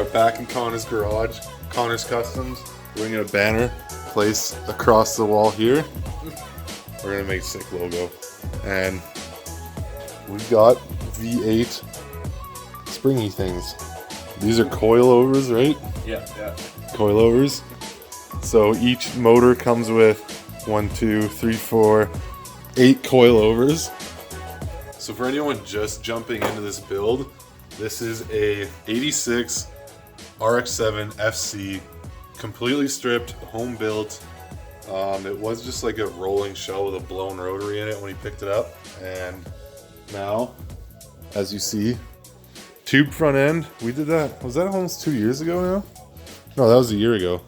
are back in Connor's garage, Connor's Customs. We're gonna get a banner placed across the wall here. We're gonna make a sick logo. And we've got V8 springy things. These are coilovers, right? Yeah. Coilovers. So each motor comes with 1, 2, 3, 4, 8 coilovers. So for anyone just jumping into this build, this is a 86 Rx7 FC, completely stripped, home built. It was just like a rolling shell with a blown rotary in it when he picked it up. And now, as you see, tube front end. We did that. Was that almost 2 years ago now? No, that was a year ago.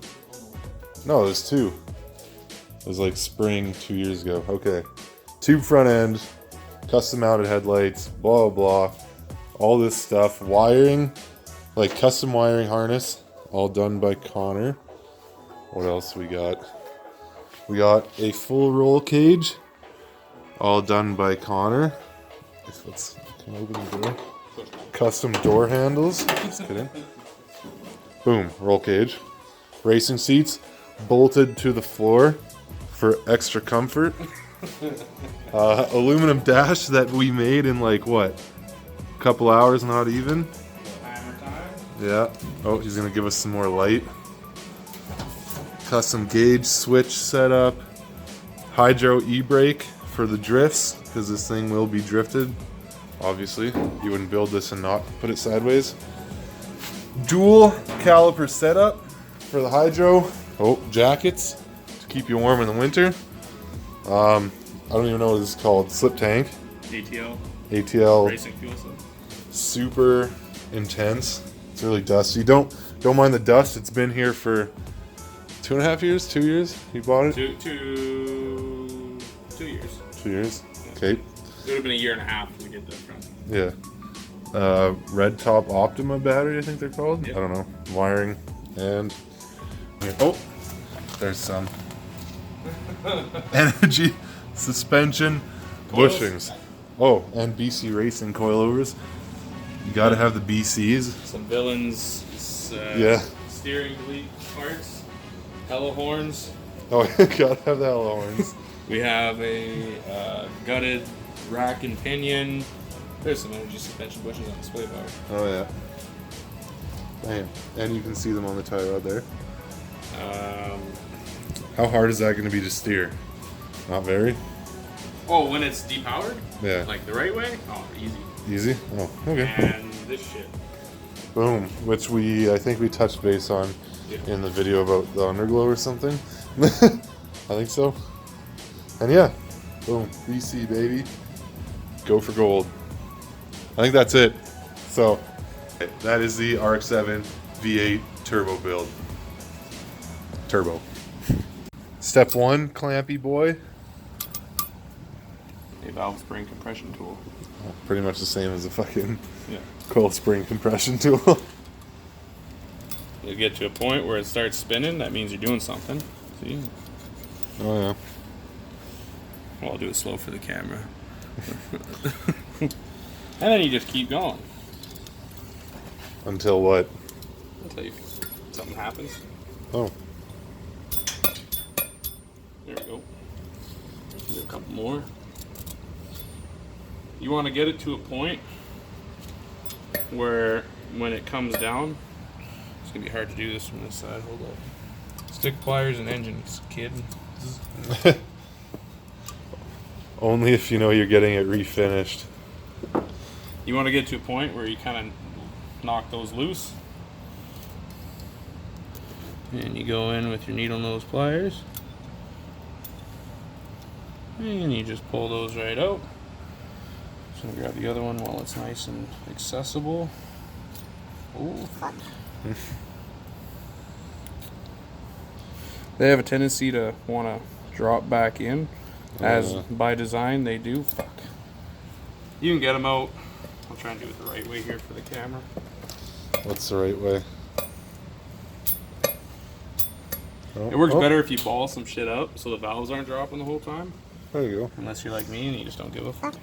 No, it was 2. It was like spring 2 years ago. Okay. Tube front end, custom mounted headlights, blah, blah, blah. All this stuff. Wiring, like custom wiring harness, all done by Connor. What else we got? We got a full roll cage, all done by Connor. Let's open the door. Custom door handles. Let's get in. Boom, roll cage. Racing seats bolted to the floor for extra comfort. Aluminum dash that we made in like what? A couple hours, not even. Yeah. Oh, he's gonna give us some more light. Custom gauge switch setup. Hydro e-brake for the drifts, because this thing will be drifted. Obviously, you wouldn't build this and not put it sideways. Dual caliper setup for the hydro. Oh, jackets to keep you warm in the winter. I don't even know what this is called. Slip tank. ATL. Racing fuel cell. Super intense. It's really dusty. Don't mind the dust. It's been here for 2.5 years. 2 years. You bought it. 2 years. 2 years. Okay. It would have been a year and a half if we did the front. Yeah. Red top Optima battery, I think they're called. Yep. I don't know. Wiring and oh, there's some energy suspension bushings. Oh, and BC Racing coilovers. You got to have the BCs. Some villains. Steering delete parts. Hello horns. Oh, you got to have the hello horns. We have a gutted rack and pinion. There's some energy suspension bushings on the sway bar. Oh yeah. Damn. And you can see them on the tire out there. How hard is that going to be to steer? Not very. Oh, when it's depowered? Yeah. Like the right way? Oh, easy. Easy? Oh, okay. And this shit. Boom. Which I think we touched base on in the video about the underglow or something. I think so. And yeah. Boom. BC, baby. Go for gold. I think that's it. So, that is the Rx7 V8 turbo build. Turbo. Step 1, clampy boy. A valve spring compression tool. Pretty much the same as a fucking coil spring compression tool. You get to a point where it starts spinning, that means you're doing something. See? Oh yeah. Well, I'll do it slow for the camera. And then you just keep going. Until what? Until something happens. Oh. There we go. Do a couple more. You want to get it to a point where when it comes down, it's going to be hard to do this from this side. Hold up. Stick pliers and engines, kid. Only if you know you're getting it refinished. You want to get to a point where you kind of knock those loose. And you go in with your needle nose pliers. And you just pull those right out. Just gonna grab the other one while it's nice and accessible. Oh, fuck. They have a tendency to want to drop back in, as by design they do. Fuck. You can get them out. I'll try and do it the right way here for the camera. What's the right way? Oh, it works better if you ball some shit up so the valves aren't dropping the whole time. There you go. Unless you're like me and you just don't give a fuck.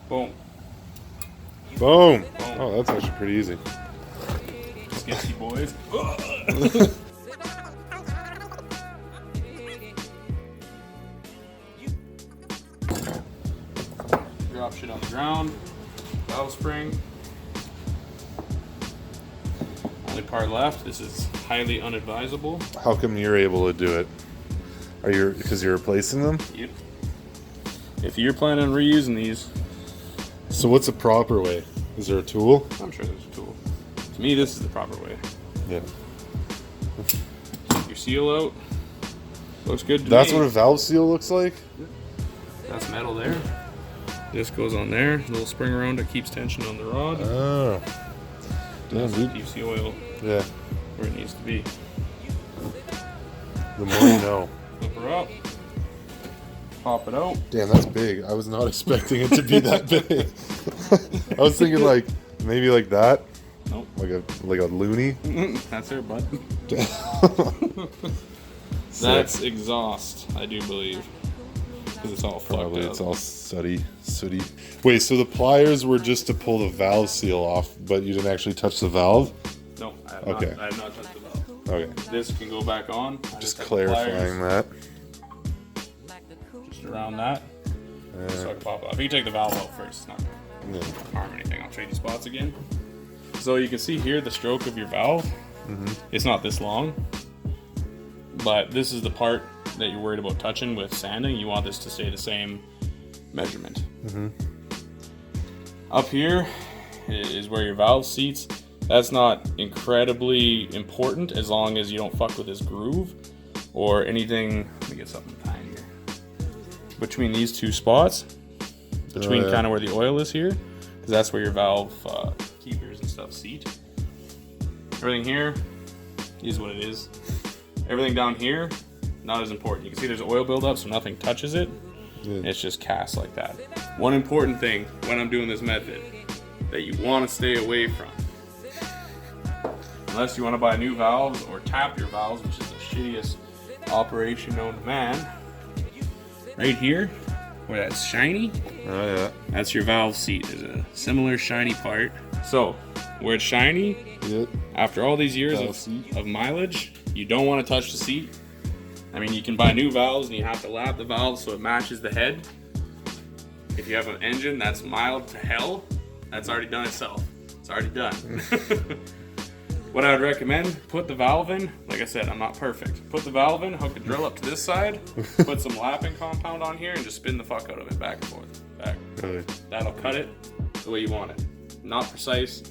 Boom. Boom. Boom. Oh, that's actually pretty easy. Sketchy boys. Drop shit on the ground. Valve spring. Only part left. This is highly unadvisable. How come you're able to do it? Are you because you're replacing them? Yep. If you're planning on reusing these, so what's the proper way? Is there a tool? I'm sure there's a tool. To me, this is the proper way. Yeah. Take your seal out. Looks good to me. That's what a valve seal looks like? That's metal there. This goes on there. A little spring around it keeps tension on the rod. Oh. Damn, dude. Keeps the oil Yeah. where it needs to be. The more you know. Flip her up. Pop it out. Damn, that's big. I was not expecting it to be that big. I was thinking like maybe like that. Nope. Like a loony. That's her butt. That's exhaust, I do believe. Because it's all Probably fucked up. it's all sooty. Wait, so the pliers were just to pull the valve seal off, but you didn't actually touch the valve? No, I have, Okay. I have not touched the valve. Okay. This can go back on. Just have the clarifying that. pliers just around that. So I can pop it off. You can take the valve out first. It's not going to harm anything. I'll trade you spots again. So you can see here the stroke of your valve. It's not this long. But this is the part that you're worried about touching with sanding. You want this to stay the same measurement. Up here is where your valve seats. That's not incredibly important as long as you don't fuck with this groove or anything. Let me get something tiny here. Between these two spots, between kind of where the oil is here, because that's where your valve keepers and stuff seat. Everything here is what it is. Everything down here, not as important. You can see there's oil buildup, so nothing touches it. Yeah. It's just cast like that. One important thing when I'm doing this method that you want to stay away from, unless you want to buy new valves or tap your valves, which is the shittiest operation known to man. Right here, where that's shiny, Oh yeah. that's your valve seat. There's a similar shiny part. So, where it's shiny, Yep. after all these years Valve seat. of mileage, you don't want to touch the seat. I mean, you can buy new valves and you have to lap the valve so it matches the head. If you have an engine that's mild to hell, that's already done itself. It's already done. What I would recommend, put the valve in. Like I said, I'm not perfect. Put the valve in, hook the drill up to this side, put some lapping compound on here, and just spin the fuck out of it back and forth. Back. Really? That'll cut it the way you want it. Not precise,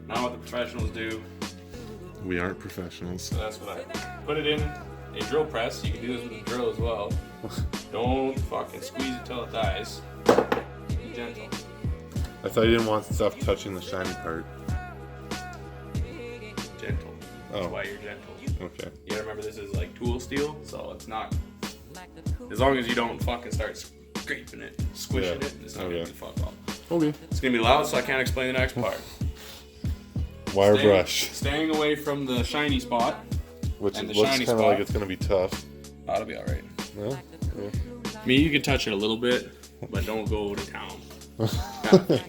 not what the professionals do. We aren't professionals. So that's what I put it in a drill press. You can do this with a drill as well. Don't fucking squeeze it till it dies. Be gentle. I thought you didn't want stuff touching the shiny part. Gentle. That's Oh. why you're gentle. Okay. You gotta remember this is like tool steel, so it's not. As long as you don't fucking start scraping it, squishing it, it's not gonna be fuck off. Okay. It's gonna be loud, so I can't explain the next part. Wire brush, Staying away from the shiny spot. which and the looks shiny kind of spot. like it's gonna be tough. That'll be alright. No? Yeah. I mean, you can touch it a little bit, but don't go to town. Kind of thing.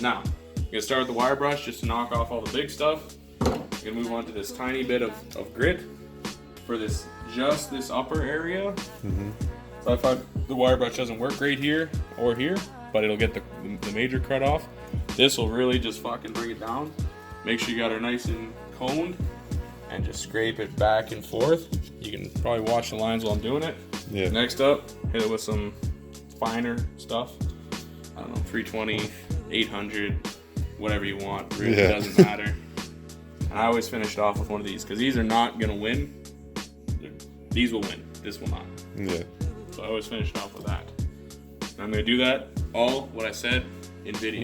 Now, you're gonna start with the wire brush just to knock off all the big stuff. You're gonna move on to this tiny bit of grit for this upper area. So if the wire brush doesn't work right here or here, but it'll get the major cut off. This will really just fucking bring it down. Make sure you got her nice and coned and just scrape it back and forth. You can probably watch the lines while I'm doing it. Yeah. Next up, hit it with some finer stuff. I don't know, 320, 800, whatever you want. Really doesn't matter. And I always finish it off with one of these because these are not gonna win. These will win. This will not. Yeah. So I always finish it off with that. And I'm gonna do that all what I said in video.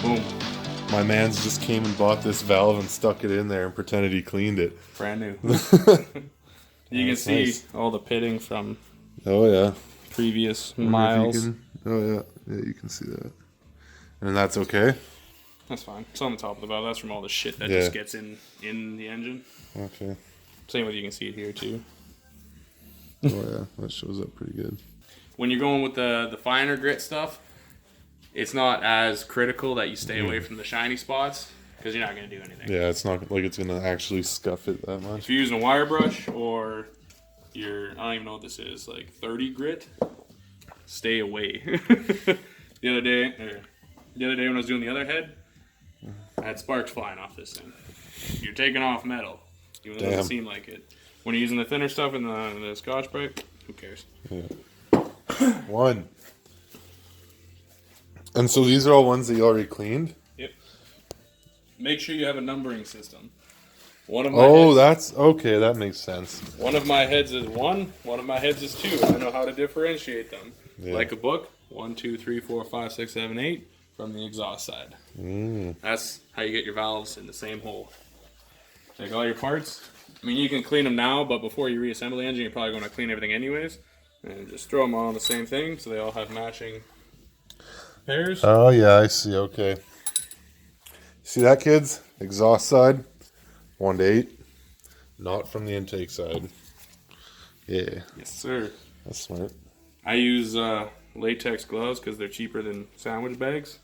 Boom. My man's just came and bought this valve and stuck it in there and pretended he cleaned it. Brand new. You can see nice. All the pitting from previous miles. Yeah, you can see that. And that's okay? That's fine. It's on the top of the valve. That's from all the shit that just gets in the engine. Okay. Same with, you can see it here too. Oh yeah, that shows up pretty good. When you're going with the finer grit stuff, it's not as critical that you stay away from the shiny spots because you're not going to do anything. Yeah, it's not like it's going to actually scuff it that much. If you're using a wire brush or I don't even know what this is, like 30 grit, stay away. The other day when I was doing the other head, I had sparks flying off this thing. You're taking off metal, even though it doesn't seem like it. When you're using the thinner stuff in the Scotch-Brite, who cares? Yeah. One. And so these are all ones that you already cleaned? Yep. Make sure you have a numbering system. One of my that's okay. That makes sense. One of my heads is 1. One of my heads is 2. I know how to differentiate them. Yeah. Like a book. 1, 2, 3, 4, 5, 6, 7, 8 from the exhaust side. That's how you get your valves in the same hole. Take all your parts. I mean, you can clean them now, but before you reassemble the engine, you're probably going to clean everything anyways. And just throw them all on the same thing so they all have matching pairs. Oh, yeah, I see. Okay. See that, kids? Exhaust side, 1 to 8. Not from the intake side. Yeah. Yes, sir. That's smart. I use latex gloves because they're cheaper than sandwich bags.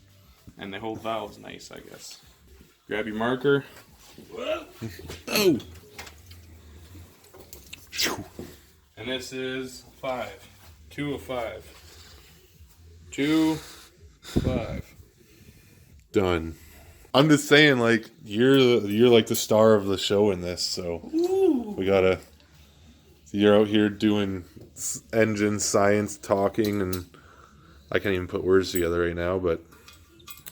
And they hold valves nice, I guess. Grab your marker. Oh! And this is 5. 2 of 5. 2, 5. Done. I'm just saying, like, you're like the star of the show in this, so we gotta. You're out here doing engine science talking, and I can't even put words together right now, but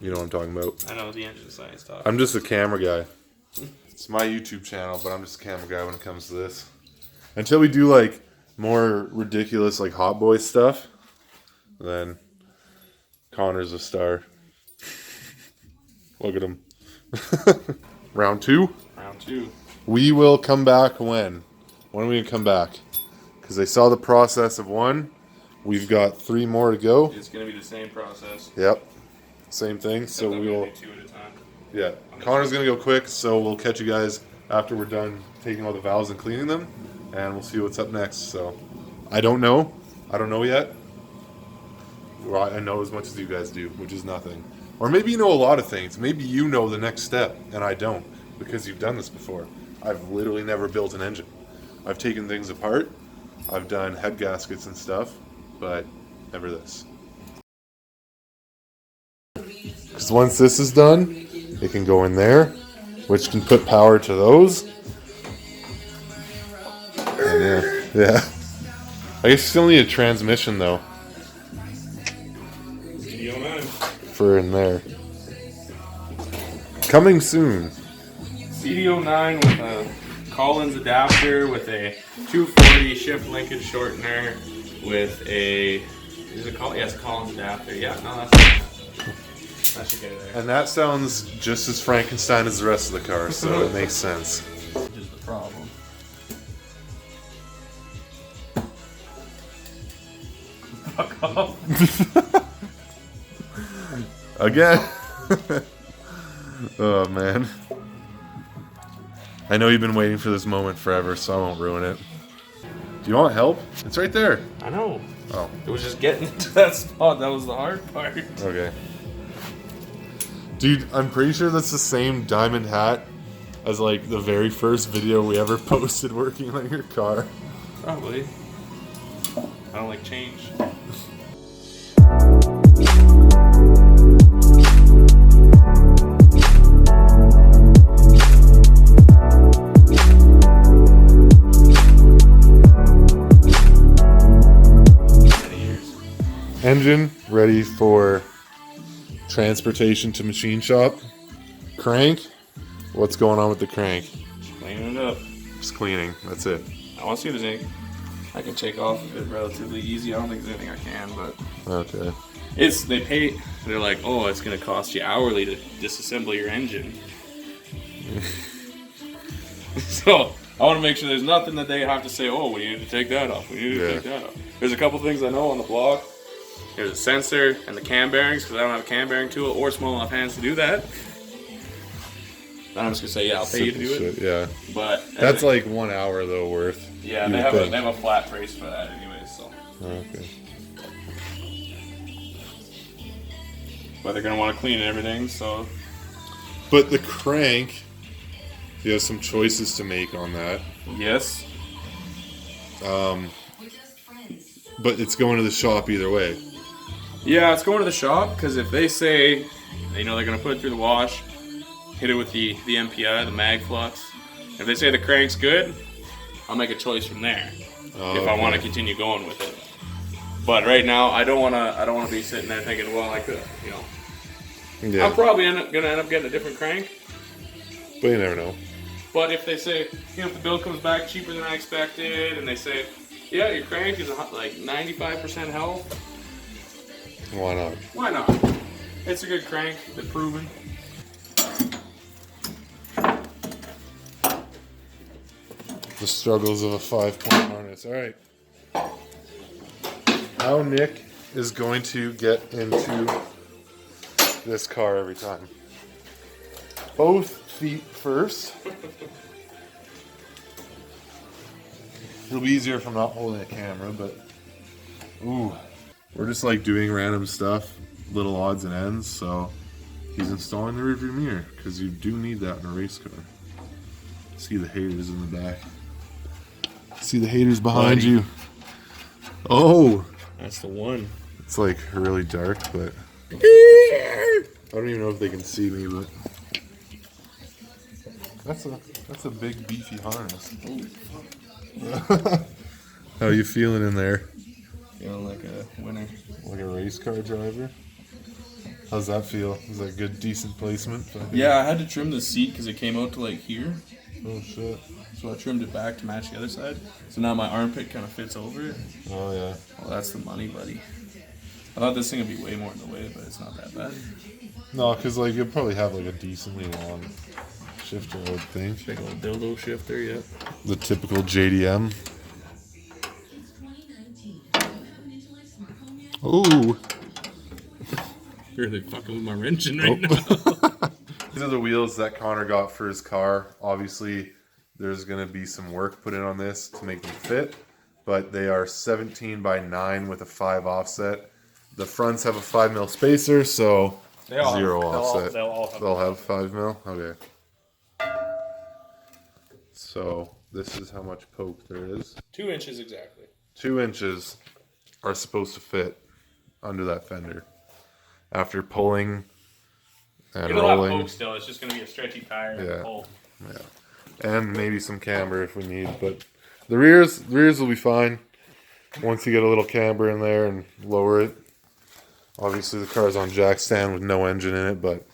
you know what I'm talking about. I know the engine science talk. I'm just a camera guy. It's my YouTube channel, but I'm just a camera guy when it comes to this. Until we do like more ridiculous like Hot Boys stuff, then Connor's a star. Look at him. Round 2? Round 2. We will come back when? When are we going to come back? Because I saw the process of 1. We've got 3 more to go. It's going to be the same process. Yep. Same thing. Except so we will. 2 at a time. Yeah. Connor's going to go quick, so we'll catch you guys after we're done taking all the valves and cleaning them. And we'll see what's up next. So I don't know. I don't know yet. Well, I know as much as you guys do, which is nothing. Or maybe you know a lot of things. Maybe you know the next step, and I don't, because you've done this before. I've literally never built an engine. I've taken things apart. I've done head gaskets and stuff, but never this. Because once this is done, it can go in there, which can put power to those. And yeah. I guess you still need a transmission, though. For in there. Coming soon. CD09 with a Collins adapter with a 240 shift linkage shortener with a Collins adapter. Yeah, no, that should get it there. And that sounds just as Frankenstein as the rest of the car, so it makes sense. Which is the problem. Fuck off. Again. Oh man. I know you've been waiting for this moment forever, so I won't ruin it. Do you want help? It's right there. I know. Oh. It was just getting to that spot. That was the hard part. Okay. Dude, I'm pretty sure that's the same diamond hat as like the very first video we ever posted working on your car. Probably. I don't like change. Engine ready for transportation to machine shop. Crank. What's going on with the crank? Cleaning it up. Just cleaning. That's it. I want to see if there's anything I can take off of it relatively easy. I don't think there's anything I can, but okay. They they're like, oh, it's going to cost you hourly to disassemble your engine. So I want to make sure there's nothing that they have to say, oh, we need to take that off. We need to take that off. There's a couple things I know on the block. There's a sensor and the cam bearings, because I don't have a cam bearing tool or small enough hands to do that. I'm just gonna say, yeah, I'll pay you to do it. Yeah, but that's like 1 hour though worth. Yeah, they have a flat price for that, anyways. So. Okay. But they're gonna want to clean everything, so. But the crank, you have some choices to make on that. Yes. But it's going to the shop either way. Yeah, it's going to the shop, because if they say, they're gonna put it through the wash, hit it with the MPI, the mag flux. If they say the crank's good, I'll make a choice from there. If I want to continue going with it. But right now, I don't wanna be sitting there thinking, well, I could, Yeah. I'm probably gonna end up getting a different crank. But you never know. But if they say, if the bill comes back cheaper than I expected, and they say, yeah, your crank is like 95% health. Why not? Why not? It's a good crank. It's proven. The struggles of a 5-point harness. All right. How Nick is going to get into this car every time. Both feet first. It'll be easier if I'm not holding a camera, but ooh, we're just like doing random stuff, little odds and ends. So he's installing the rearview mirror because you do need that in a race car. See the haters in the back. See the haters behind you. Oh, that's the one. It's like really dark, but I don't even know if they can see me, but that's a big beefy harness. How you feeling in there? Feeling like a winner. Like a race car driver? How's that feel? Is that good, decent placement? Yeah, I had to trim the seat because it came out to like here. Oh shit. So I trimmed it back to match the other side. So now my armpit kind of fits over it. Oh yeah. Well, that's the money, buddy. I thought this thing would be way more in the way, but it's not that bad. No, because like you'll probably have like a decently long shifter, I would think. Big old dildo shifter, yeah. The typical JDM. Ooh. You're really fucking with my engine right now. These are the wheels that Connor got for his car. Obviously, there's going to be some work put in on this to make them fit, but they are 17 by 9 with a 5 offset. The fronts have a 5 mil spacer, so 0 offset. They'll have 5 mil? Okay. So this is how much poke there is. 2 inches exactly. 2 inches are supposed to fit under that fender. After pulling and It'll rolling. have poke still. It's just going to be a stretchy tire and pull. Yeah. And maybe some camber if we need. But the rears will be fine once you get a little camber in there and lower it. Obviously the car's on jack stand with no engine in it, but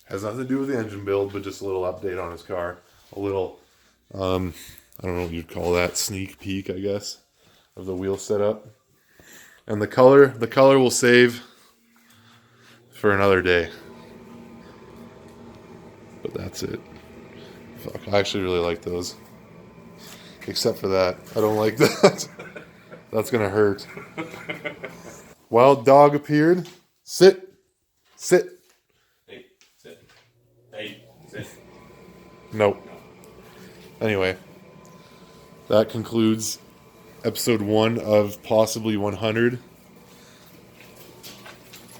has nothing to do with the engine build, but just a little update on his car. A little, I don't know what you'd call that, sneak peek, I guess, of the wheel setup. And the color will save for another day. But that's it. Fuck, I actually really like those. Except for that. I don't like that. That's gonna hurt. Wild dog appeared. Sit. Sit. Hey, sit. Hey, sit. Nope. Anyway, that concludes episode 1 of possibly 100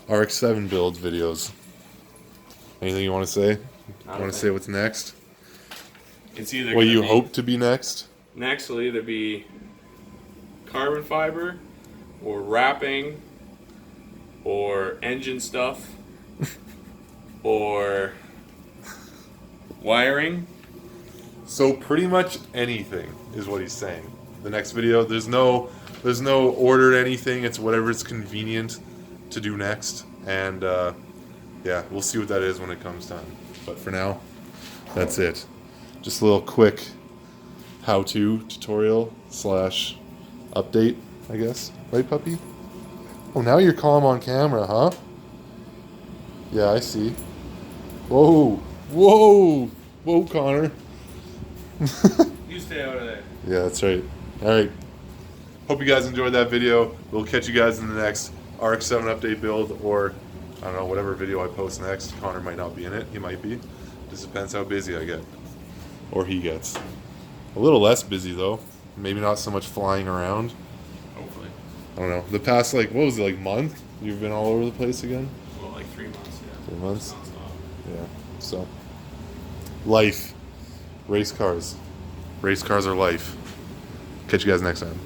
Rx7 build videos. Anything you want to say? Want to say what's next? It's either What you hope to be next? Next will either be carbon fiber, or wrapping, or engine stuff, or wiring. So pretty much anything is what he's saying. The next video, there's no ordered anything. It's whatever's convenient to do next, and yeah, we'll see what that is when it comes time. But for now, that's it. Just a little quick how-to tutorial slash update, I guess. Right, puppy? Oh, now you're calm on camera, huh? Yeah, I see. Whoa. Whoa. Whoa, Connor. You stay out of there. Yeah, that's right. All right. Hope you guys enjoyed that video. We'll catch you guys in the next Rx7 update build, or I don't know, whatever video I post next. Connor might not be in it. He might be. Just depends how busy I get. Or he gets. A little less busy, though. Maybe not so much flying around. Hopefully. I don't know. The past, like, what was it, like, month? You've been all over the place again? Well, like 3 months, yeah. 3 months? Nonstop. Yeah. So, life. Race cars. Race cars are life. Catch you guys next time.